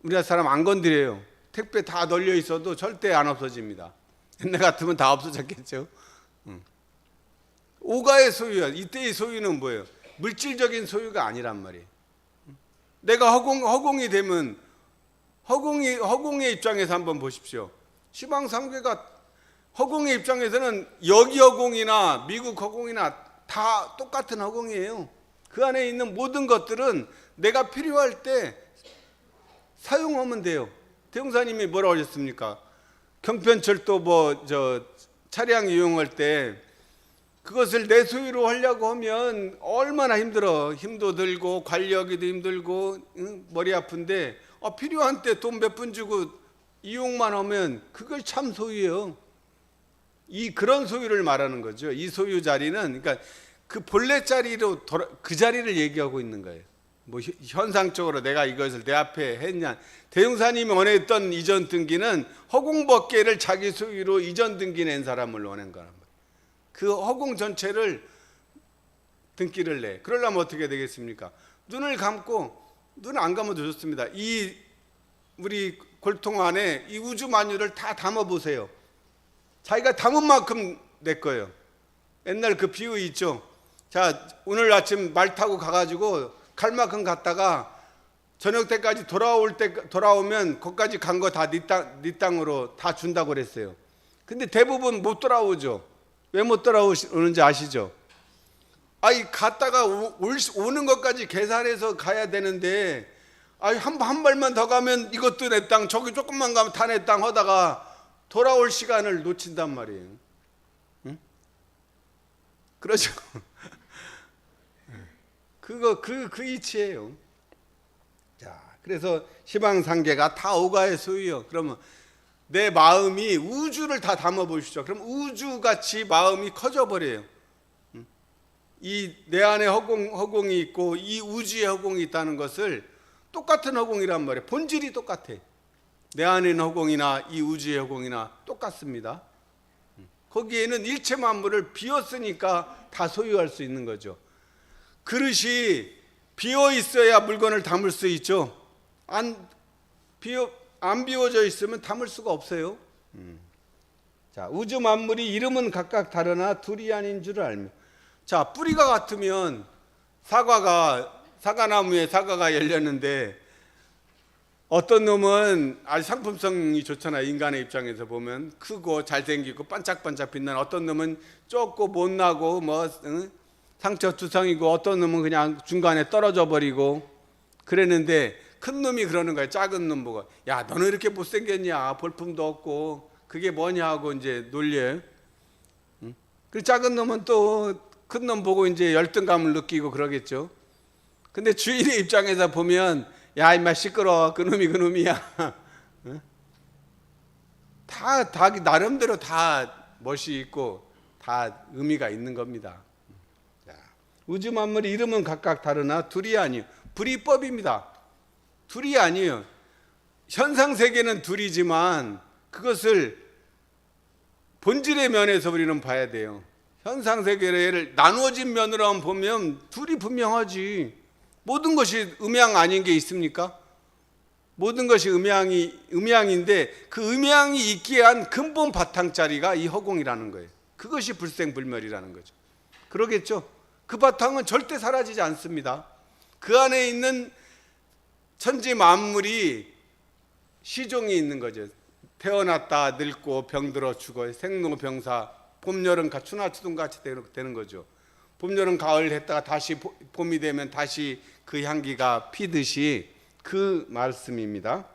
우리나라 사람 안 건드려요. 택배 다 널려 있어도 절대 안 없어집니다. 옛날 같으면 다 없어졌겠죠. 오가의 소유야. 이때의 소유는 뭐예요? 물질적인 소유가 아니란 말이에요. 내가 허공이 되면 허공의 입장에서 한번 보십시오. 시방 3계가 허공의 입장에서는 여기 허공이나 미국 허공이나 다 똑같은 허공이에요. 그 안에 있는 모든 것들은 내가 필요할 때 사용하면 돼요. 대웅사님이 뭐라고 하셨습니까? 경편철도 차량 이용할 때 그것을 내 소유로 하려고 하면 얼마나 힘들어. 힘도 들고 관리하기도 힘들고 머리 아픈데 필요한 때 돈 몇 푼 주고 이용만 하면 그걸 참 소유예요. 그런 소유를 말하는 거죠. 이 소유 자리는 그러니까 그 본래 자리로 그 자리를 얘기하고 있는 거예요. 뭐 현상적으로 내가 이것을 내 앞에 했냐. 대웅사님이 원했던 이전 등기는 허공법계를 자기 소유로 이전 등기 낸 사람을 원한 거란 말이에요. 그 허공 전체를 등기를 내. 그러려면 어떻게 되겠습니까? 눈을 감고, 눈을 안 감아도 좋습니다. 우리 골통 안에 이 우주 만유를 다 담아보세요. 자기가 담은 만큼 내 거예요. 옛날 그 비유 있죠. 자, 오늘 아침 말 타고 가가지고 갈 만큼 갔다가 저녁 때까지 돌아오면 거기까지 간 거 다 네 땅으로 다 준다고 그랬어요. 근데 대부분 못 돌아오죠. 왜 못 돌아오는지 아시죠? 갔다가 오는 것까지 계산해서 가야 되는데 한 발만 더 가면 이것도 내 땅, 저기 조금만 가면 다 내 땅 하다가 돌아올 시간을 놓친단 말이에요. 응? 그렇죠. 그 이치예요. 자, 그래서 시방상계가 다 오가의 소유요. 그러면 내 마음이 우주를 다 담아 보시죠. 그럼 우주같이 마음이 커져 버려요. 이 내 안에 허공이 있고 이 우주에 허공이 있다는 것을 똑같은 허공이란 말이에요. 본질이 똑같아. 내 안에 있는 허공이나 이 우주의 허공이나 똑같습니다. 거기에는 일체 만물을 비웠으니까 다 소유할 수 있는 거죠. 그릇이 비어 있어야 물건을 담을 수 있죠. 안 비워져 있으면 담을 수가 없어요. 자, 우주 만물이 이름은 각각 다르나 둘이 아닌 줄 알며. 자, 뿌리가 같으면 사과나무에 사과가 열렸는데 어떤 놈은 아주 상품성이 좋잖아요. 인간의 입장에서 보면 크고 잘생기고 반짝반짝 빛나는, 어떤 놈은 좁고 못나고 상처 투성이고, 어떤 놈은 그냥 중간에 떨어져 버리고 그랬는데 큰 놈이 그러는 거예요. 작은 놈 보고, 야, 너는 이렇게 못생겼냐, 볼품도 없고 그게 뭐냐 하고 이제 놀려요. 그 작은 놈은 또 큰 놈 보고 이제 열등감을 느끼고 그러겠죠. 근데 주인의 입장에서 보면, 야, 임마 시끄러워, 그놈이야. 다 나름대로 다 멋이 있고 다 의미가 있는 겁니다. 우주 만물의 이름은 각각 다르나 둘이 아니요. 불이법입니다. 둘이 아니에요. 현상 세계는 둘이지만 그것을 본질의 면에서 우리는 봐야 돼요. 현상 세계를 나누어진 면으로 보면 둘이 분명하지. 모든 것이 음양 아닌 게 있습니까? 모든 것이 음양인데 그 음양이 있기에 한 근본 바탕자리가 이 허공이라는 거예요. 그것이 불생불멸이라는 거죠. 그러겠죠? 그 바탕은 절대 사라지지 않습니다. 그 안에 있는 천지 만물이 시종이 있는 거죠. 태어났다 늙고 병들어 죽어, 생로병사, 봄, 여름, 추나 추동 같이 되는 거죠. 봄, 여름, 가을 했다가 다시 봄이 되면 다시 그 향기가 피듯이 그 말씀입니다.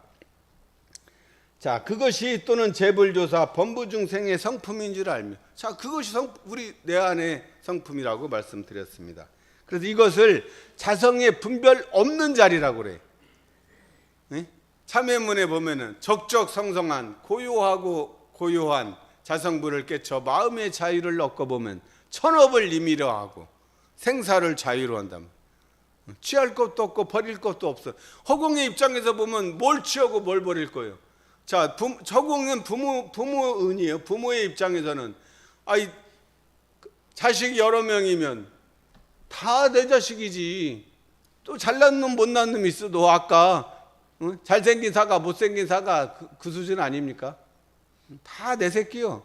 자, 그것이 또는 재불조사 범부중생의 성품인 줄 알며. 자, 그것이 우리 내 안의 성품이라고 말씀드렸습니다. 그래서 이것을 자성의 분별 없는 자리라고 그래. 네? 참회문에 보면은 적적성성한 고요하고 고요한 자성부를 깨쳐 마음의 자유를 얻고 보면 천업을 임의로 하고 생사를 자유로 한다면 취할 것도 없고 버릴 것도 없어. 허공의 입장에서 보면 뭘 취하고 뭘 버릴 거예요. 자, 허공은 부모 은이에요. 부모의 입장에서는 자식이 여러 명이면 다 내 자식이지. 또 잘난 놈 못난 놈 있어도 아까 잘생긴 사과 못생긴 사과 그 수준 아닙니까? 다 내 새끼요.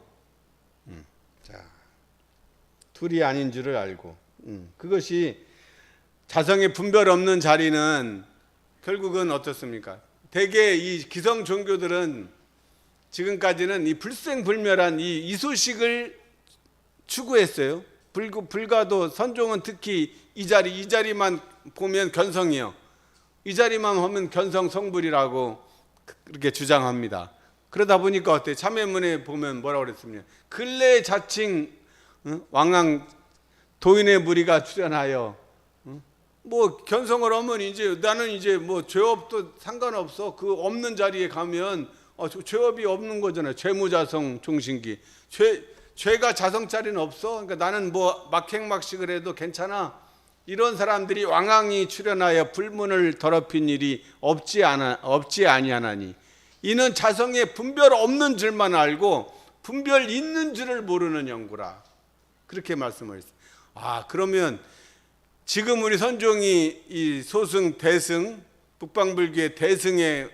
자, 둘이 아닌 줄을 알고. 그것이 자성의 분별 없는 자리는 결국은 어떻습니까? 대개 이 기성 종교들은 지금까지는 이 불생불멸한 이 소식을 추구했어요. 불가도 선종은 특히 이 자리만 보면 견성이요. 이 자리만 보면 견성 성불이라고 그렇게 주장합니다. 그러다 보니까 어때요? 참회문에 보면 뭐라고 그랬습니까? 근래 자칭 왕왕 도인의 무리가 출현하여 뭐 견성을 하면 이제 나는 이제 뭐 죄업도 상관없어. 그 없는 자리에 가면 죄업이 없는 거잖아요. 죄무자성 종신기. 죄가 자성 자리는 없어. 그러니까 나는 뭐 막행막식을 해도 괜찮아. 이런 사람들이 왕왕이 출현하여 불문을 더럽힌 일이 없지 아니하나니 이는 자성의 분별 없는 줄만 알고 분별 있는 줄을 모르는 영구라. 그렇게 말씀을 했어요. 그러면 지금 우리 선종이 이 소승 대승 북방불교의 대승의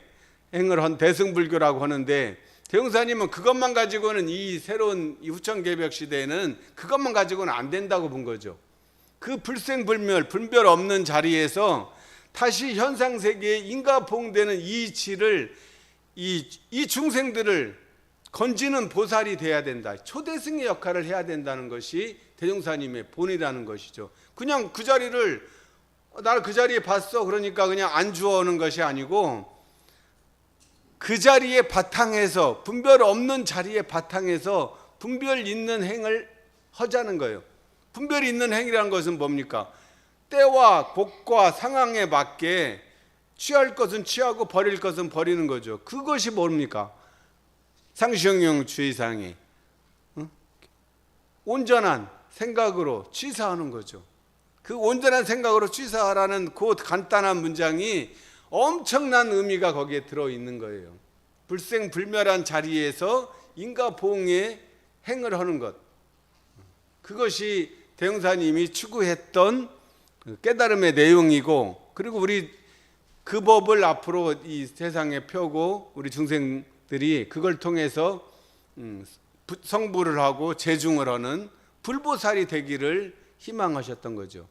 행을 한 대승불교라고 하는데 대웅사님은 그것만 가지고는 이 새로운 이 후천개벽 시대에는 그것만 가지고는 안 된다고 본 거죠. 그 불생불멸 분별 없는 자리에서 다시 현상세계에 인가봉되는 이 질을 이 중생들을 건지는 보살이 돼야 된다. 초대승의 역할을 해야 된다는 것이 대종사님의 본이라는 것이죠. 그냥 그 자리를 나를 그 자리에 봤어 그러니까 그냥 안 주어오는 것이 아니고 그 자리에 바탕에서 분별 없는 자리에 바탕에서 분별 있는 행을 하자는 거예요. 분별이 있는 행이라는 것은 뭡니까? 때와 곳과 상황에 맞게 취할 것은 취하고 버릴 것은 버리는 거죠. 그것이 뭡니까? 상시형용 주의사항이 온전한 생각으로 취사하는 거죠. 그 온전한 생각으로 취사하라는 그 간단한 문장이 엄청난 의미가 거기에 들어있는 거예요. 불생불멸한 자리에서 인가보응의 행을 하는 것, 그것이 대웅사님이 추구했던 깨달음의 내용이고, 그리고 우리 그 법을 앞으로 이 세상에 펴고 우리 중생들이 그걸 통해서 성불을 하고 재중을 하는 불보살이 되기를 희망하셨던 거죠.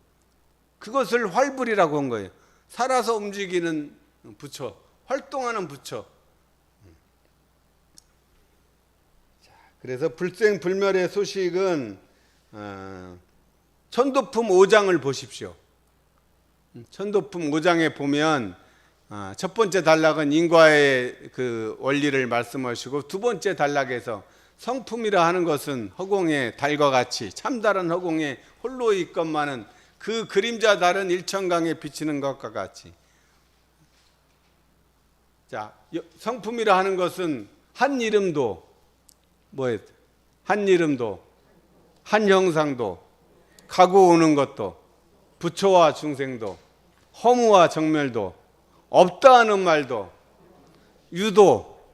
그것을 활불이라고 한 거예요. 살아서 움직이는 부처, 활동하는 부처. 그래서 불생불멸의 소식은 천도품 5장을 보십시오. 천도품 5장에 보면 첫 번째 단락은 인과의 그 원리를 말씀하시고, 두 번째 단락에서 성품이라 하는 것은 허공의 달과 같이 참다른 허공에 홀로 있건만은 그 그림자 다른 일천강에 비치는 것과 같이. 자, 성품이라 하는 것은 한 이름도 뭐예요? 한 이름도, 한 형상도, 가고 오는 것도, 부처와 중생도, 허무와 정멸도, 없다 하는 말도, 유도,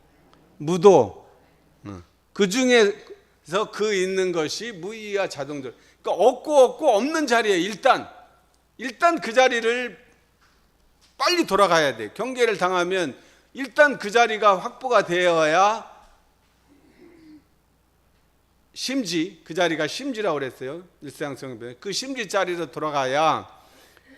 무도, 그 중에서 그 있는 것이 무의와 자동적. 그러니까 없고 없는 자리에 일단 그 자리를 빨리 돌아가야 돼. 경계를 당하면 일단 그 자리가 확보가 되어야 심지, 그 자리가 심지라고 그랬어요. 일상성변. 그 심지 자리로 돌아가야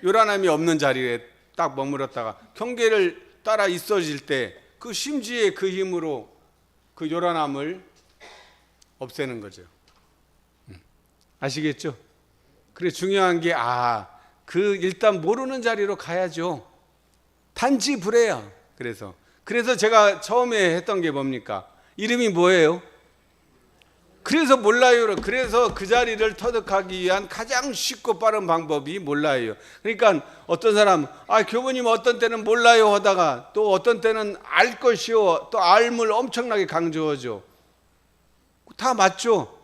요란함이 없는 자리에 딱 머물렀다가 경계를 따라 있어질 때 그 심지의 그 힘으로 그 요란함을 없애는 거죠. 아시겠죠? 그래 중요한 게 그 일단 모르는 자리로 가야죠. 단지 불해야. 그래서 제가 처음에 했던 게 뭡니까? 이름이 뭐예요? 그래서 몰라요. 그래서 그 자리를 터득하기 위한 가장 쉽고 빠른 방법이 몰라요. 그러니까 어떤 사람 교부님 어떤 때는 몰라요 하다가 또 어떤 때는 알 것이요 또 알물 엄청나게 강조하죠. 다 맞죠.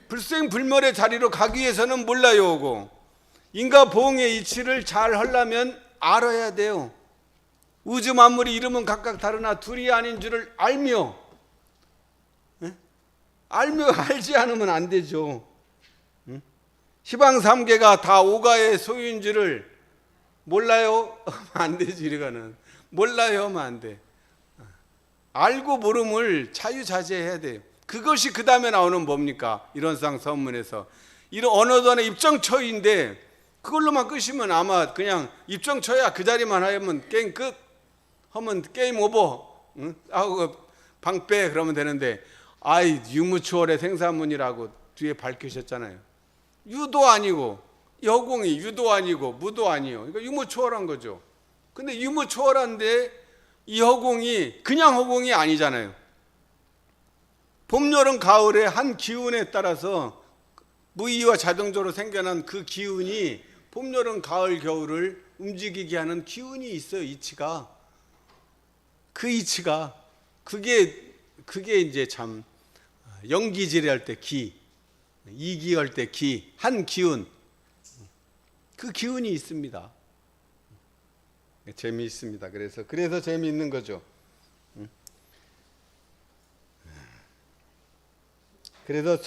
불생불멸의 자리로 가기 위해서는 몰라요 오고, 인과보응의 이치를 잘 하려면 알아야 돼요. 우주 만물이 이름은 각각 다르나 둘이 아닌 줄을 알며 알지 않으면 안 되죠. 희방삼계가 다 오가의 소유인 줄을 몰라요? 안 되지. 이거는 몰라요 하면 안 돼. 알고 모름을 자유자재해야 돼요. 그것이 그 다음에 나오는 뭡니까? 이론상 서문에서 이런 언어단의 입정처인데 그걸로만 끄시면 아마 그냥 입정처야 그 자리만 하면 게임 끝 하면 게임 오버, 응? 하고 방빼 그러면 되는데 아이 유무추월의 생사문이라고 뒤에 밝히셨잖아요. 유도 아니고 허공이 유도 아니고 무도 아니요. 그러니까 유무추월한 거죠. 근데 유무추월한데 이 허공이 그냥 허공이 아니잖아요. 봄, 여름, 가을의 한 기운에 따라서 무의와 자동적으로 생겨난 그 기운이 봄, 여름, 가을, 겨울을 움직이게 하는 기운이 있어요. 이치가. 그 이치가 그게 이제 참 영기질할 때 기, 이기할 때 기, 한 기운, 그 기운이 있습니다. 재미있습니다. 그래서 재미있는 거죠. 그래서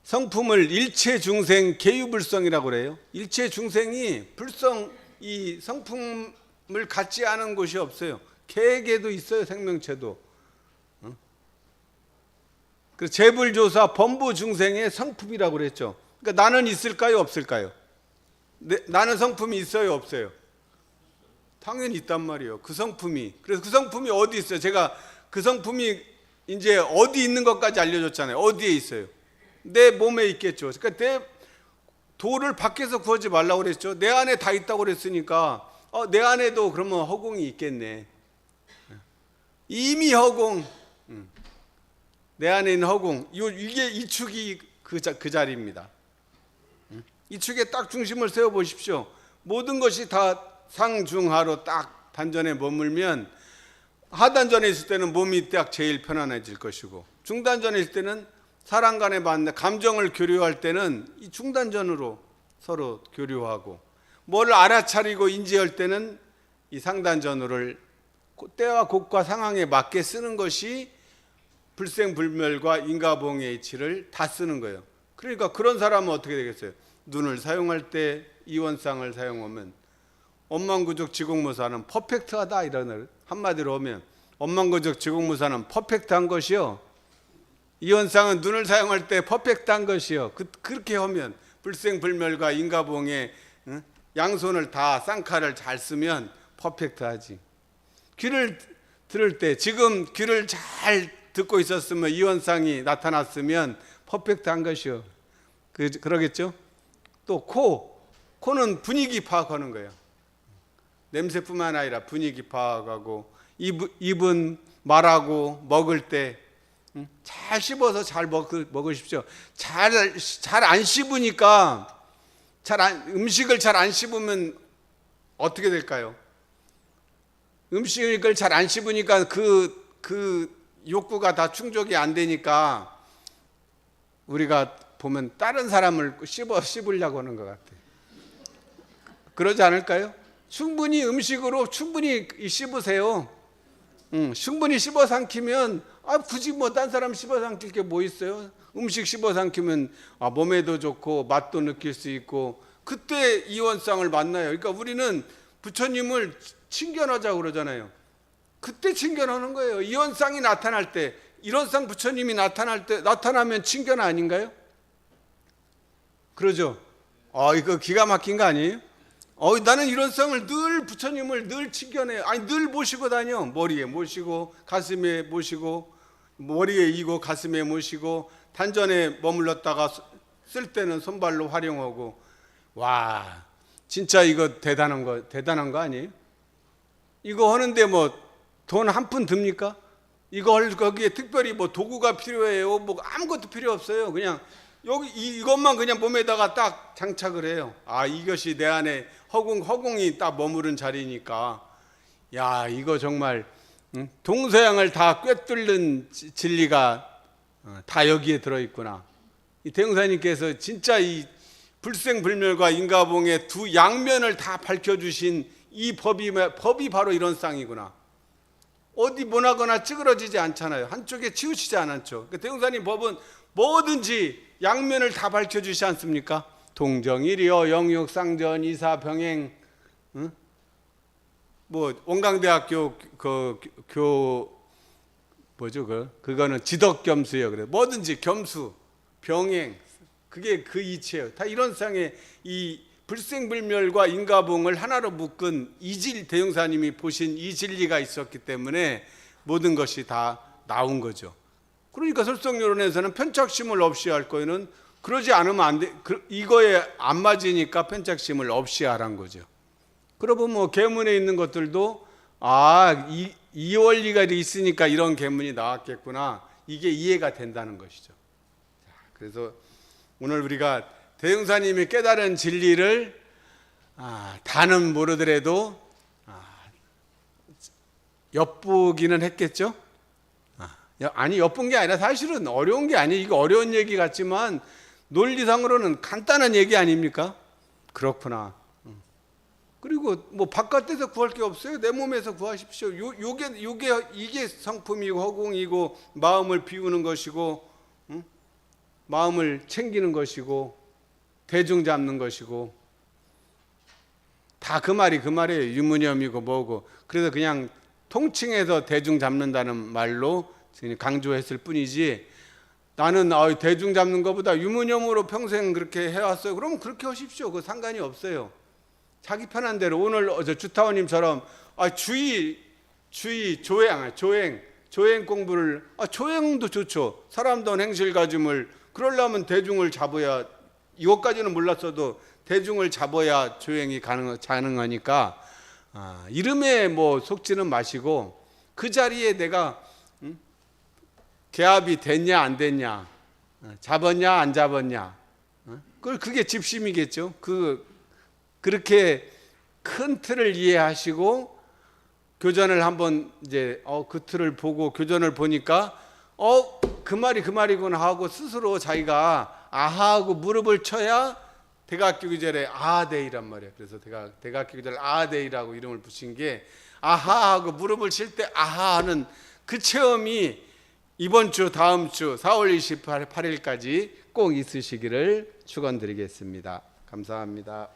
성품을 일체중생 계유불성이라고 그래요. 일체중생이 불성 이 성품을 갖지 않은 곳이 없어요. 개에게도 있어요. 생명체도. 그래서 재불조사 범부중생의 성품이라고 그랬죠. 그러니까 나는 있을까요? 없을까요? 나는 성품이 있어요? 없어요? 당연히 있단 말이에요. 그 성품이. 그래서 그 성품이 어디 있어요? 제가 그 성품이 이제 어디 있는 것까지 알려줬잖아요. 어디에 있어요? 내 몸에 있겠죠. 그러니까 내 도를 밖에서 구하지 말라고 그랬죠. 내 안에 다 있다고 그랬으니까 내 안에도 그러면 허공이 있겠네. 이미 허공, 내 안에 있는 허공, 이게 이 축이 그 자리입니다. 이 축에 딱 중심을 세워 보십시오. 모든 것이 다 상중하로 딱 단전에 머물면 하단전에 있을 때는 몸이 딱 제일 편안해질 것이고 중단전에 있을 때는 사람 간의 만남, 감정을 교류할 때는 이 중단전으로 서로 교류하고 뭘 알아차리고 인지할 때는 이 상단전으로를 때와 곳과 상황에 맞게 쓰는 것이 불생불멸과 인가봉의 이치를 다 쓰는 거예요. 그러니까 그런 사람은 어떻게 되겠어요? 눈을 사용할 때 이원상을 사용하면 원망구적 지공무사는 퍼펙트하다 이런 한마디로 하면 원망구적 지공무사는 퍼펙트한 것이요. 이원상은 눈을 사용할 때 퍼펙트한 것이요. 그렇게 하면 불생불멸과 인가봉의 양손을 다 쌍칼을 잘 쓰면 퍼펙트하지. 귀를 들을 때 지금 귀를 잘 듣고 있었으면 이원상이 나타났으면 퍼펙트한 것이요. 그러겠죠? 또 코는 분위기 파악하는 거예요. 냄새뿐만 아니라 분위기 파악하고 입은 말하고 먹을 때 잘 씹어서 잘 먹으십시오. 잘 안 씹으니까 음식을 잘 안 씹으면 어떻게 될까요? 음식을 잘 안 씹으니까 그 욕구가 다 충족이 안 되니까 우리가 보면 다른 사람을 씹으려고 하는 것 같아요. 그러지 않을까요? 충분히 음식으로 충분히 씹으세요. 충분히 씹어 삼키면 굳이 뭐 딴 사람 씹어 삼킬 게 뭐 있어요? 음식 씹어 삼키면 몸에도 좋고 맛도 느낄 수 있고 그때 이원상을 만나요. 그러니까 우리는 부처님을 친견하자고 그러잖아요. 그때 친견하는 거예요. 이원상이 나타날 때, 이원상 부처님이 나타나면 친견 아닌가요? 그러죠? 이거 기가 막힌 거 아니에요? 나는 이원상을 늘 부처님을 늘 친견해요. 늘 모시고 다녀. 머리에 모시고 가슴에 모시고 머리에 이고 가슴에 모시고 단전에 머물렀다가 쓸 때는 손발로 활용하고 와 진짜 이거 대단한 거 아니에요? 이거 하는데 뭐 돈 한 푼 듭니까? 거기에 특별히 뭐 도구가 필요해요? 뭐 아무것도 필요 없어요. 그냥 여기 이것만 그냥 몸에다가 딱 장착을 해요. 이것이 내 안에 허공이 딱 머무른 자리니까 야 이거 정말 동서양을 다 꿰뚫는 진리가 다 여기에 들어있구나. 이 대웅사님께서 진짜 이 불생불멸과 인가봉의 두 양면을 다 밝혀주신 이 법이 바로 이런 쌍이구나. 어디 모나거나 찌그러지지 않잖아요. 한쪽에 치우치지 않았죠. 그러니까 대웅사님 법은 뭐든지 양면을 다 밝혀주시지 않습니까? 동정일이요, 영육상전, 이사병행, 뭐 원광대학교 뭐죠? 그거는 지덕겸수예요. 그래 뭐든지 겸수, 병행, 그게 그 이치예요. 다 이런 상의 이 불생불멸과 인과봉을 하나로 묶은 이질 대용사님이 보신 이 진리가 있었기 때문에 모든 것이 다 나온 거죠. 그러니까 설성요론에서는 편착심을 없이 할 거에는 그러지 않으면 안 돼. 이거에 안 맞으니까 편착심을 없이 하란 거죠. 그러고 뭐 계문에 있는 것들도 이 원리가 있으니까 이런 계문이 나왔겠구나. 이게 이해가 된다는 것이죠. 그래서 오늘 우리가 대용사님이 깨달은 진리를 다는 모르더라도 엿보기는 했겠죠. 아니 엿본 게 아니라 사실은 어려운 게 아니에요. 이거 어려운 얘기 같지만 논리상으로는 간단한 얘기 아닙니까? 그렇구나. 그리고 뭐 바깥에서 구할 게 없어요. 내 몸에서 구하십시오. 이게 성품이고 허공이고 마음을 비우는 것이고 마음을 챙기는 것이고 대중 잡는 것이고 다 그 말이에요. 유무념이고 뭐고. 그래서 그냥 통칭해서 대중 잡는다는 말로 강조했을 뿐이지 나는 대중 잡는 것보다 유무념으로 평생 그렇게 해왔어요. 그럼 그렇게 하십시오. 그 상관이 없어요. 자기 편한 대로. 오늘 주타원님처럼 주의 조행 공부를 조행도 좋죠. 사람다운 행실 가짐을 그러려면 대중을 잡아야, 이것까지는 몰랐어도 대중을 잡아야 조행이 가능하니까 이름에 뭐 속지는 마시고 그 자리에 내가 개합이 됐냐 안 됐냐, 잡았냐 안 잡았냐, 그게 집심이겠죠. 그렇게 큰 틀을 이해하시고 교전을 한번 이제 그 틀을 보고 교전을 보니까 그 말이구나 하고 스스로 자기가 아하하고 무릎을 쳐야 대각기 구절에 아하데이란 말이에요. 그래서 대각기 구절 아하데이라고 이름을 붙인 게 아하하고 무릎을 칠 때 아하하는 그 체험이 이번 주 다음 주 4월 28일까지 꼭 있으시기를 축원드리겠습니다. 감사합니다.